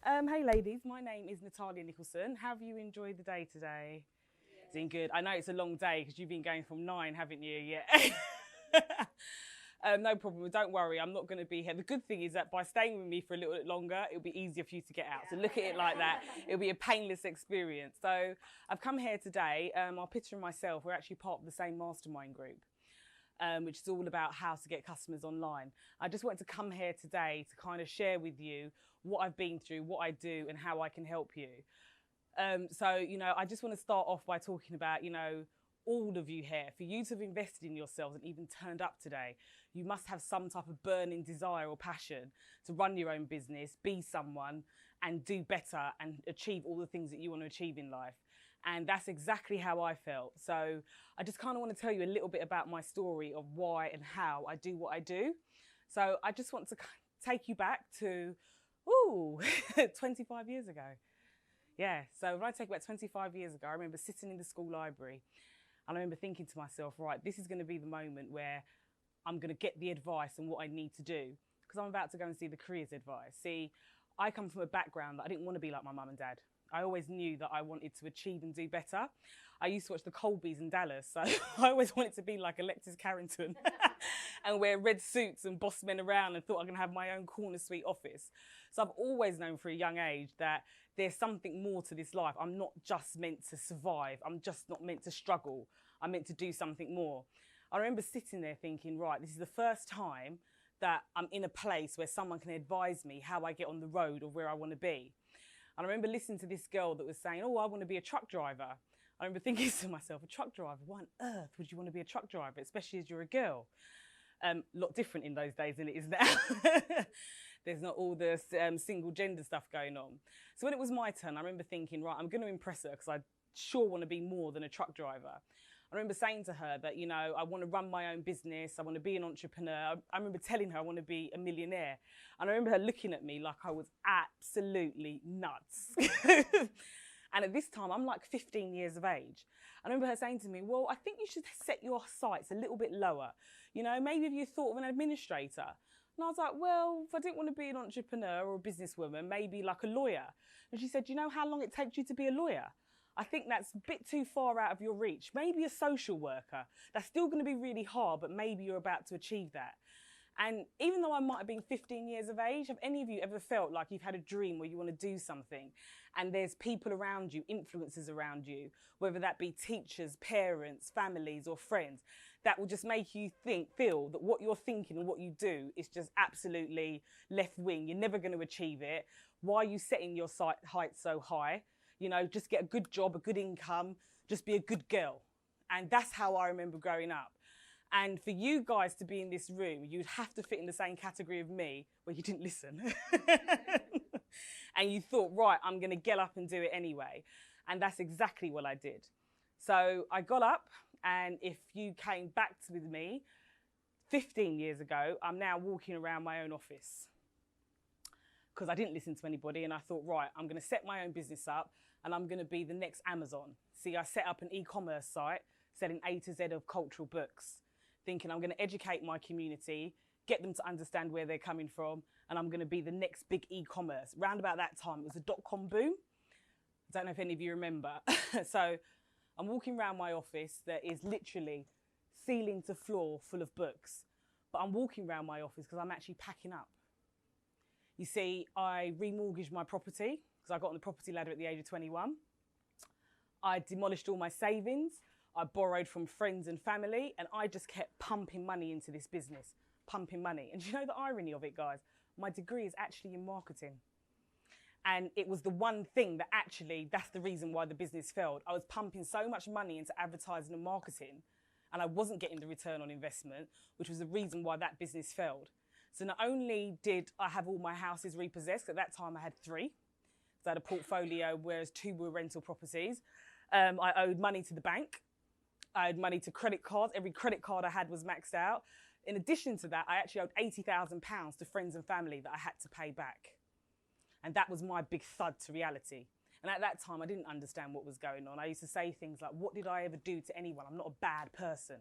Hey ladies, my name is Natalia Nicholson. Have you enjoyed the day today? Yeah. Doing good. I know it's a long day because you've been going from 9, haven't you? Yeah. No problem. Don't worry. I'm not going to be here. The good thing is that by staying with me for a little bit longer, it'll be easier for you to get out. So look at it like that. It'll be a painless experience. So I've come here today. Our Peter and myself, we're actually part of the same mastermind group. Which is all about how to get customers online. I just wanted to come here today to kind of share with you what I've been through, what I do, and how I can help you. I just want to start off by talking about, all of you here, for you to have invested in yourselves and even turned up today, you must have some type of burning desire or passion to run your own business, be someone, and do better and achieve all the things that you want to achieve in life. And that's exactly how I felt. So I just kind of want to tell you a little bit about my story of why and how I do what I do. So I just want to take you back to, 25 years ago. Yeah, so when I take you back 25 years ago, I remember sitting in the school library and I remember thinking to myself, right, this is going to be the moment where I'm going to get the advice and what I need to do because I'm about to go and see the careers advice. See, I come from a background that I didn't want to be like my mum and dad. I always knew that I wanted to achieve and do better. I used to watch the Colbys in Dallas, so I always wanted to be like Alexis Carrington and wear red suits and boss men around and thought I'm going to have my own corner suite office. So I've always known for a young age that there's something more to this life. I'm not just meant to survive. I'm just not meant to struggle. I'm meant to do something more. I remember sitting there thinking, right, this is the first time that I'm in a place where someone can advise me how I get on the road or where I want to be. And I remember listening to this girl that was saying, oh, I want to be a truck driver. I remember thinking to myself, a truck driver, why on earth would you want to be a truck driver, especially as you're a girl? A lot different in those days than it is now. There's not all the single gender stuff going on. So when it was my turn, I remember thinking, right, I'm going to impress her because I sure want to be more than a truck driver. I remember saying to her that, I want to run my own business. I want to be an entrepreneur. I remember telling her I want to be a millionaire. And I remember her looking at me like I was absolutely nuts. And at this time, I'm like 15 years of age. I remember her saying to me, well, I think you should set your sights a little bit lower. Maybe if you thought of an administrator. And I was like, well, if I didn't want to be an entrepreneur or a businesswoman, maybe like a lawyer. And she said, do you know how long it takes you to be a lawyer? I think that's a bit too far out of your reach. Maybe a social worker. That's still going to be really hard, but maybe you're about to achieve that. And even though I might have been 15 years of age, have any of you ever felt like you've had a dream where you want to do something and there's people around you, influences around you, whether that be teachers, parents, families or friends, that will just make you feel that what you're thinking and what you do is just absolutely left wing. You're never going to achieve it. Why are you setting your heights so high? Just get a good job, a good income, just be a good girl. And that's how I remember growing up. And for you guys to be in this room, you'd have to fit in the same category of me where you didn't listen. And you thought, right, I'm going to get up and do it anyway. And that's exactly what I did. So I got up, and if you came back with me 15 years ago, I'm now walking around my own office because I didn't listen to anybody. And I thought, right, I'm going to set my own business up and I'm going to be the next Amazon. See, I set up an e-commerce site selling A to Z of cultural books, thinking I'm going to educate my community, get them to understand where they're coming from, and I'm going to be the next big e-commerce. Round about that time, it was a dot-com boom. I don't know if any of you remember. So I'm walking around my office that is literally ceiling to floor full of books. But I'm walking around my office because I'm actually packing up. You see, I remortgaged my property because I got on the property ladder at the age of 21. I demolished all my savings. I borrowed from friends and family, and I just kept pumping money into this business, pumping money. And do you know the irony of it, guys? My degree is actually in marketing. And it was the one thing that actually, that's the reason why the business failed. I was pumping so much money into advertising and marketing, and I wasn't getting the return on investment, which was the reason why that business failed. So not only did I have all my houses repossessed, at that time I had 3. So I had a portfolio, whereas 2 were rental properties. I owed money to the bank. I owed money to credit cards. Every credit card I had was maxed out. In addition to that, I actually owed £80,000 to friends and family that I had to pay back. And that was my big thud to reality. And at that time, I didn't understand what was going on. I used to say things like, what did I ever do to anyone? I'm not a bad person.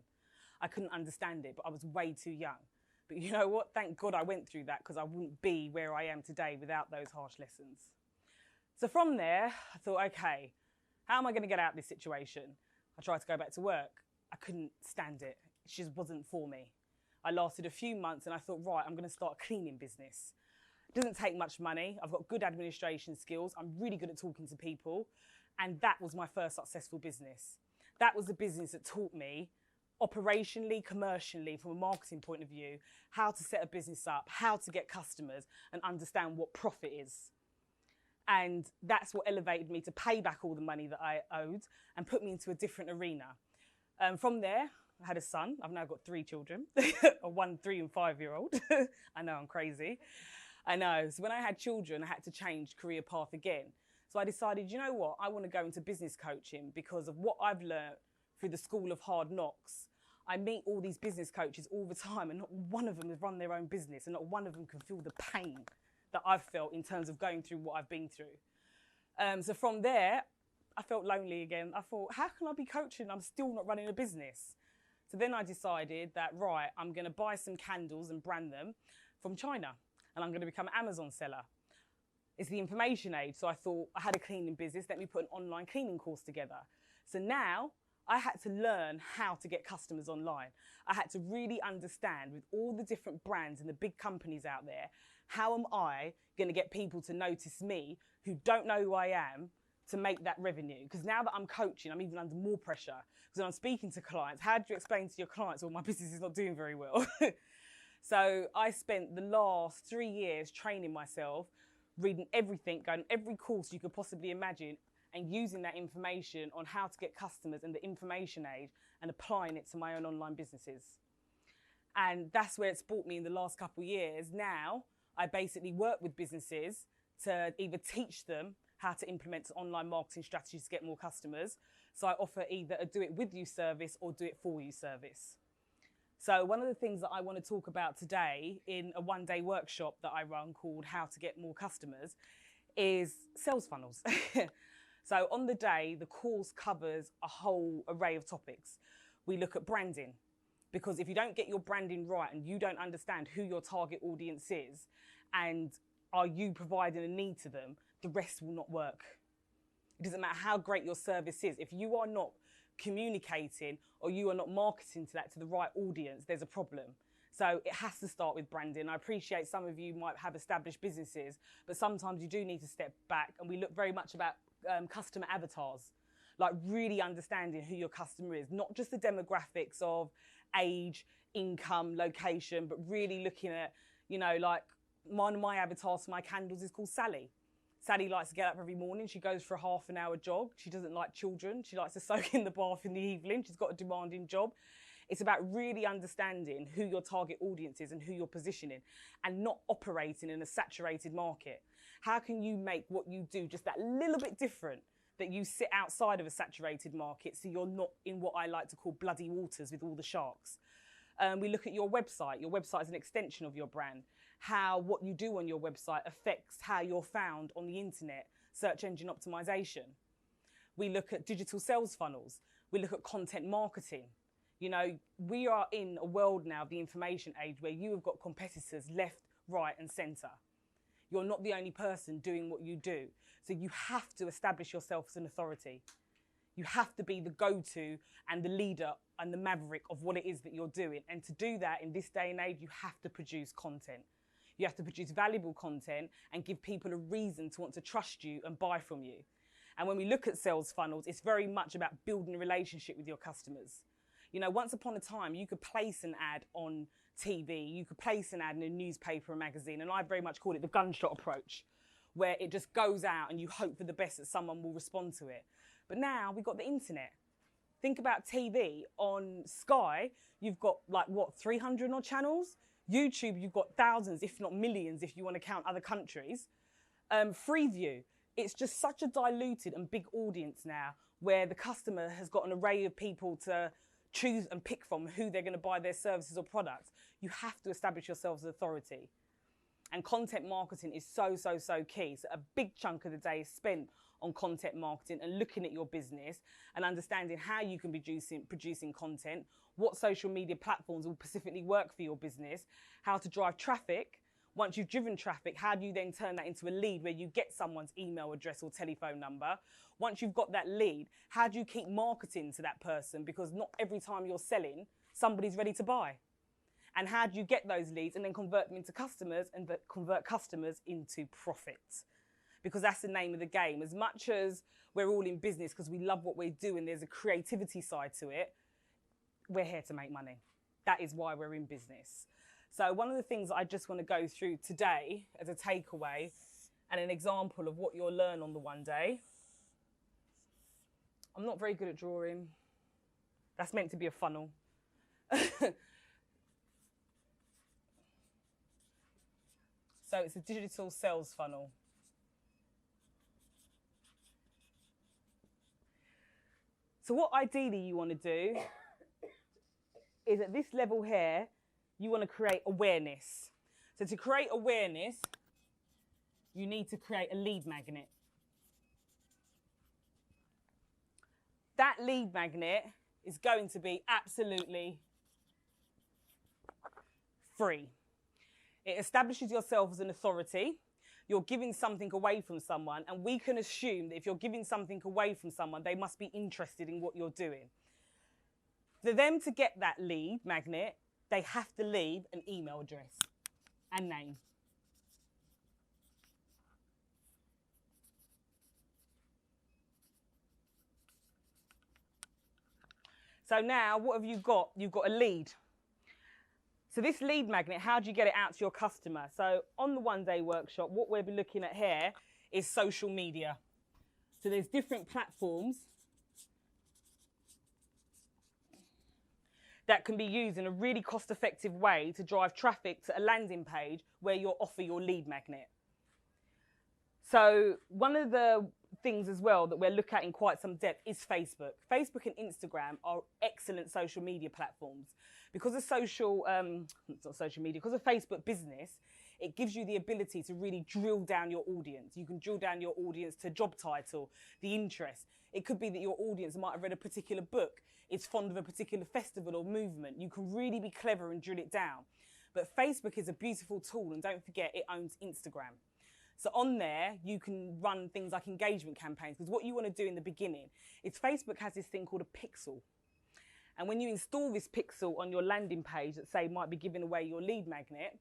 I couldn't understand it, but I was way too young. But you know what? Thank God I went through that because I wouldn't be where I am today without those harsh lessons. So from there, I thought, okay, how am I going to get out of this situation? I tried to go back to work. I couldn't stand it. It just wasn't for me. I lasted a few months and I thought, right, I'm going to start a cleaning business. It doesn't take much money. I've got good administration skills. I'm really good at talking to people. And that was my first successful business. That was the business that taught me operationally, commercially, from a marketing point of view, how to set a business up, how to get customers and understand what profit is. And that's what elevated me to pay back all the money that I owed and put me into a different arena. From there, I had a son. I've now got 3 children, a 1, 3 and 5-year-old. I know, I'm crazy. I know. So when I had children, I had to change career path again. So I decided, you know what? I want to go into business coaching because of what I've learned through the school of hard knocks. I meet all these business coaches all the time and not one of them has run their own business and not one of them can feel the pain that I've felt in terms of going through what I've been through. So from there, I felt lonely again. I thought, how can I be coaching? I'm still not running a business. So then I decided that, right, I'm going to buy some candles and brand them from China and I'm going to become an Amazon seller. It's the information age. So I thought I had a cleaning business. Let me put an online cleaning course together. So now I had to learn how to get customers online. I had to really understand with all the different brands and the big companies out there, how am I going to get people to notice me who don't know who I am to make that revenue? Because now that I'm coaching, I'm even under more pressure. Because when I'm speaking to clients, how do you explain to your clients, well, my business is not doing very well? So I spent the last 3 years training myself, reading everything, going every course you could possibly imagine, and using that information on how to get customers in the information age and applying it to my own online businesses. And that's where it's brought me in the last couple of years. Now, I basically work with businesses to either teach them how to implement online marketing strategies to get more customers. So I offer either a do it with you service or do it for you service. So one of the things that I want to talk about today in a one-day workshop that I run called How to Get More Customers is sales funnels. So on the day, the course covers a whole array of topics. We look at branding, because if you don't get your branding right and you don't understand who your target audience is and are you providing a need to them, the rest will not work. It doesn't matter how great your service is. If you are not communicating or you are not marketing to that to the right audience, there's a problem. So it has to start with branding. I appreciate some of you might have established businesses, but sometimes you do need to step back, and we look very much about customer avatars, like really understanding who your customer is, not just the demographics of age, income, location, but really looking at, you know, like my avatar for my candles is called Sally. Sally likes to get up every morning. She goes for a half-an-hour jog. She doesn't like children. She likes to soak in the bath in the evening. She's got a demanding job. It's about really understanding who your target audience is and who you're positioning and not operating in a saturated market. How can you make what you do just that little bit different, that you sit outside of a saturated market so you're not in what I like to call bloody waters with all the sharks? We look at your website. Your website is an extension of your brand. How what you do on your website affects how you're found on the internet, search engine optimization. We look at digital sales funnels. We look at content marketing. You know, we are in a world now, the information age, where you have got competitors left, right and centre. You're not the only person doing what you do. So you have to establish yourself as an authority. You have to be the go-to and the leader and the maverick of what it is that you're doing. And to do that in this day and age, you have to produce content. You have to produce valuable content and give people a reason to want to trust you and buy from you. And when we look at sales funnels, it's very much about building a relationship with your customers. You know, once upon a time, you could place an ad on TV, you could place an ad in a newspaper or magazine, and I very much call it the gunshot approach, where it just goes out and you hope for the best that someone will respond to it. But now we've got the internet. Think about TV. On Sky, you've got like, what, 300 odd channels? YouTube, you've got thousands, if not millions, if you want to count other countries. Freeview, it's just such a diluted and big audience now, where the customer has got an array of people to choose and pick from who they're going to buy their services or products. You have to establish yourself as authority. And content marketing is so key. So a big chunk of the day is spent on content marketing and looking at your business and understanding how you can be producing content, what social media platforms will specifically work for your business, how to drive traffic. Once you've driven traffic, how do you then turn that into a lead where you get someone's email address or telephone number? Once you've got that lead, how do you keep marketing to that person? Because not every time you're selling, somebody's ready to buy. And how do you get those leads and then convert them into customers and convert customers into profit? Because that's the name of the game. As much as we're all in business because we love what we do and there's a creativity side to it, we're here to make money. That is why we're in business. So one of the things that I just want to go through today as a takeaway and an example of what you'll learn on the one day. I'm not very good at drawing. That's meant to be a funnel. So it's a digital sales funnel. So what ideally you want to do is at this level here, you want to create awareness. So to create awareness, you need to create a lead magnet. That lead magnet is going to be absolutely free. It establishes yourself as an authority. You're giving something away from someone, and we can assume that if you're giving something away from someone, they must be interested in what you're doing. For them to get that lead magnet, they have to leave an email address and name. So now, what have you got? You've got a lead. So this lead magnet, how do you get it out to your customer? So on the one-day workshop, what we'll be looking at here is social media. So there's different platforms that can be used in a really cost-effective way to drive traffic to a landing page where you'll offer your lead magnet. So one of the things as well that we'll look at in quite some depth is Facebook. Facebook and Instagram are excellent social media platforms. Because of because of Facebook business, it gives you the ability to really drill down your audience. You can drill down your audience to job title, the interest. It could be that your audience might have read a particular book, is fond of a particular festival or movement. You can really be clever and drill it down. But Facebook is a beautiful tool, and don't forget, it owns Instagram. So on there, you can run things like engagement campaigns, because what you want to do in the beginning is Facebook has this thing called a pixel. And when you install this pixel on your landing page that, say, might be giving away your lead magnet,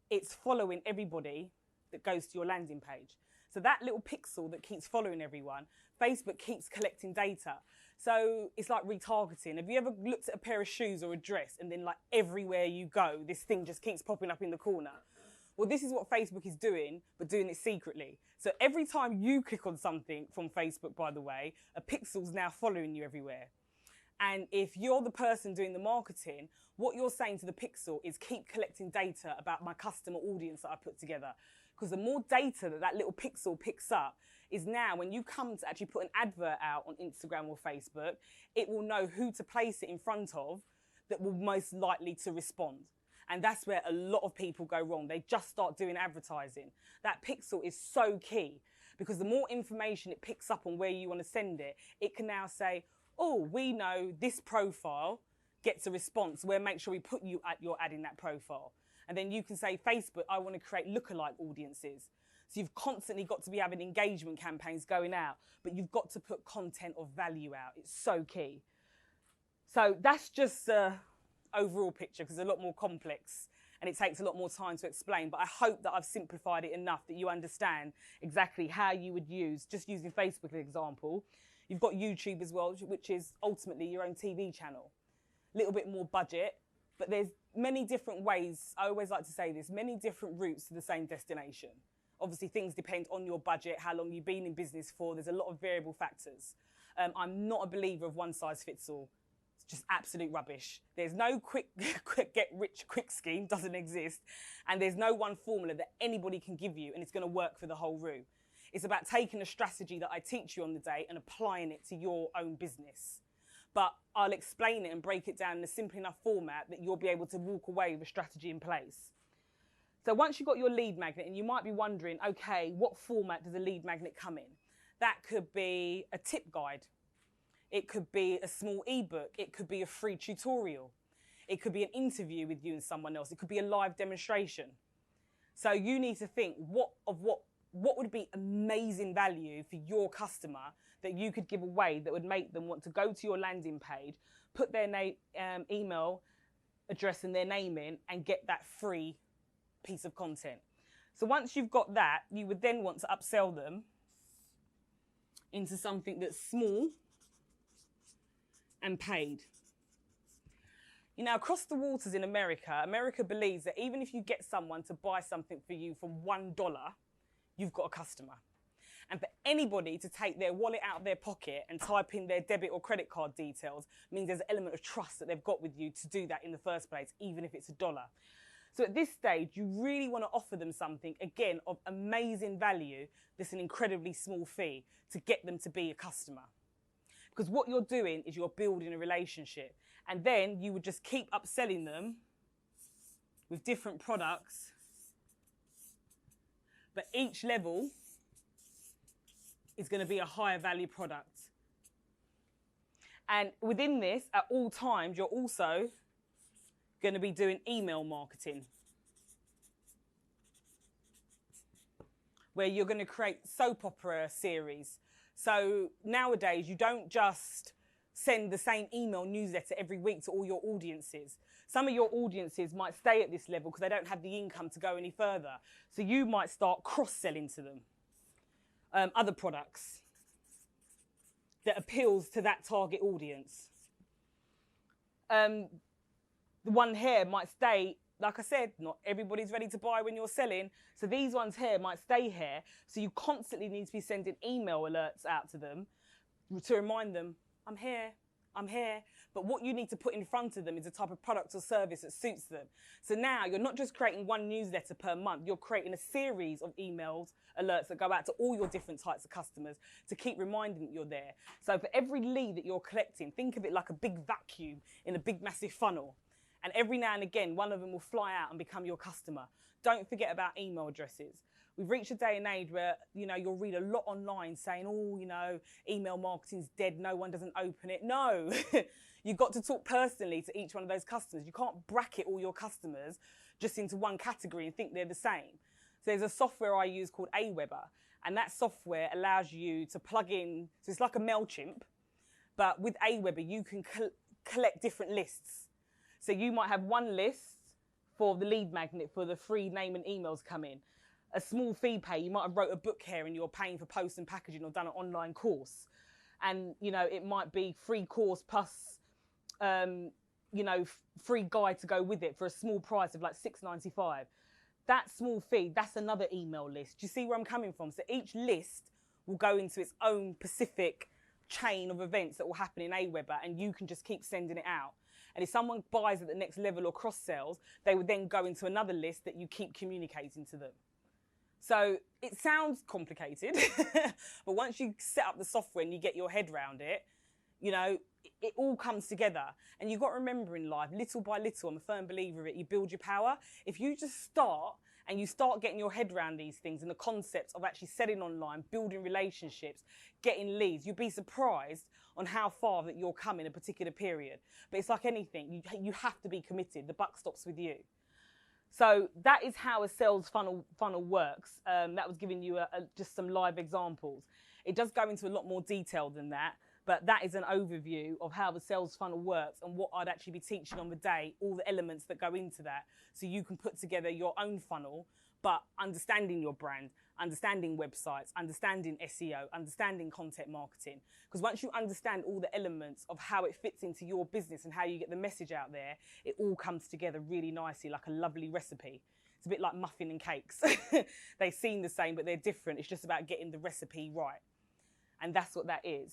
it's following everybody that goes to your landing page. So that little pixel that keeps following everyone, Facebook keeps collecting data. So it's like retargeting. Have you ever looked at a pair of shoes or a dress and then like everywhere you go, this thing just keeps popping up in the corner? Well, this is what Facebook is doing, but doing it secretly. So every time you click on something from Facebook, by the way, a pixel's now following you everywhere. And if you're the person doing the marketing, what you're saying to the pixel is keep collecting data about my customer audience that I put together. Because the more data that that little pixel picks up is now when you come to actually put an advert out on Instagram or Facebook, it will know who to place it in front of that will most likely to respond. And that's where a lot of people go wrong. They just start doing advertising. That pixel is so key because the more information it picks up on where you want to send it, it can now say, oh, we know this profile gets a response. We'll make sure we put you at your ad in that profile. And then you can say, Facebook, I want to create lookalike audiences. So you've constantly got to be having engagement campaigns going out, but you've got to put content of value out. It's so key. So that's just the overall picture because it's a lot more complex and it takes a lot more time to explain. But I hope that I've simplified it enough that you understand exactly how you would use, just using Facebook as an example. You've got YouTube as well, which is ultimately your own TV channel. A little bit more budget, but there's many different ways. I always like to say this, many different routes to the same destination. Obviously, things depend on your budget, how long you've been in business for. There's a lot of variable factors. I'm not a believer of one size fits all. It's just absolute rubbish. There's no quick get rich quick scheme, doesn't exist. And there's no one formula that anybody can give you and it's going to work for the whole room. It's about taking a strategy that I teach you on the day and applying it to your own business. But I'll explain it and break it down in a simple enough format that you'll be able to walk away with a strategy in place. So once you've got your lead magnet, and you might be wondering, okay, what format does a lead magnet come in? That could be a tip guide. It could be a small ebook. It could be a free tutorial. It could be an interview with you and someone else. It could be a live demonstration. So you need to think what would be amazing value for your customer that you could give away that would make them want to go to your landing page, put their email address and their name in, and get that free piece of content. So once you've got that, you would then want to upsell them into something that's small and paid. You know, across the waters in America, America believes that even if you get someone to buy something for you for $1, you've got a customer. And for anybody to take their wallet out of their pocket and type in their debit or credit card details means there's an element of trust that they've got with you to do that in the first place, even if it's $1. So at this stage, you really want to offer them something, again, of amazing value that's an incredibly small fee to get them to be a customer. Because what you're doing is you're building a relationship. And then you would just keep upselling them with different products. But each level is going to be a higher value product. And within this, at all times, you're also going to be doing email marketing, where you're going to create soap opera series. So nowadays, you don't just send the same email newsletter every week to all your audiences. Some of your audiences might stay at this level because they don't have the income to go any further. So you might start cross-selling to them other products that appeals to that target audience. The one here might stay, like I said, not everybody's ready to buy when you're selling. So these ones here might stay here. So you constantly need to be sending email alerts out to them to remind them, I'm here, I'm here. But what you need to put in front of them is a type of product or service that suits them. So now you're not just creating one newsletter per month, you're creating a series of emails, alerts that go out to all your different types of customers to keep reminding that you're there. So for every lead that you're collecting, think of it like a big vacuum in a big massive funnel. And every now and again, one of them will fly out and become your customer. Don't forget about email addresses. We've reached a day and age where, you know, you'll read a lot online saying, oh, you know, email marketing's dead, no one doesn't open it. No, you've got to talk personally to each one of those customers. You can't bracket all your customers just into one category and think they're the same. So there's a software I use called Aweber, and that software allows you to plug in, so it's like a MailChimp, but with Aweber, you can collect different lists. So you might have one list for the lead magnet for the free name and emails come in. A small fee pay, you might have wrote a book here and you're paying for post and packaging or done an online course. And, you know, it might be free course plus, you know, free guide to go with it for a small price of like $6.95. That small fee, that's another email list. Do you see where I'm coming from? So each list will go into its own specific chain of events that will happen in Aweber, and you can just keep sending it out. And if someone buys at the next level or cross-sells, they would then go into another list that you keep communicating to them. So it sounds complicated, but once you set up the software and you get your head around it, you know, it all comes together. And you've got to remember in life, little by little, I'm a firm believer of it, you build your power. If you just start and you start getting your head around these things and the concepts of actually selling online, building relationships, getting leads, you'd be surprised on how far that you'll come in a particular period. But it's like anything, you have to be committed. The buck stops with you. So that is how a sales funnel works. That was giving you just some live examples. It does go into a lot more detail than that, but that is an overview of how the sales funnel works and what I'd actually be teaching on the day, all the elements that go into that, so you can put together your own funnel, but understanding your brand, understanding websites, understanding SEO, understanding content marketing. Because once you understand all the elements of how it fits into your business and how you get the message out there, it all comes together really nicely, like a lovely recipe. It's a bit like muffin and cakes. They seem the same, but they're different. It's just about getting the recipe right. And that's what that is.